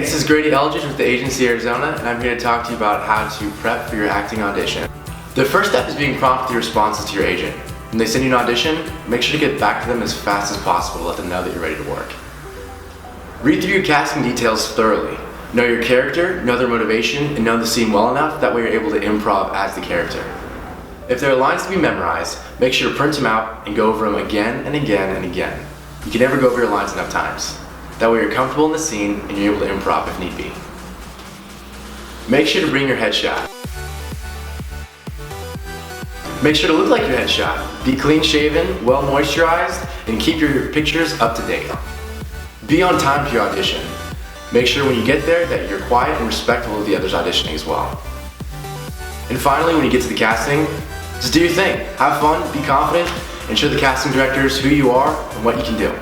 This is Grady with the Agency Arizona, and I'm here to talk to you about how to prep for your acting audition. The first step is being prompt with your responses to your agent. When they send you an audition, make sure to get back to them as fast as possible to let them know that you're ready to work. Read through your casting details thoroughly. Know your character, know their motivation, and know the scene well enough that way you're able to improv as the character. If there are lines to be memorized, make sure to print them out and go over them again and again and again. You can never go over your lines enough times. That way you're comfortable in the scene and you're able to improv if need be. Make sure to bring your headshot. Make sure to look like your headshot. Be clean shaven, well moisturized, and keep your pictures up to date. Be on time for your audition. Make sure when you get there that you're quiet and respectful of the others auditioning as well. And finally, when you get to the casting, just do your thing. Have fun, be confident, and show the casting directors who you are and what you can do.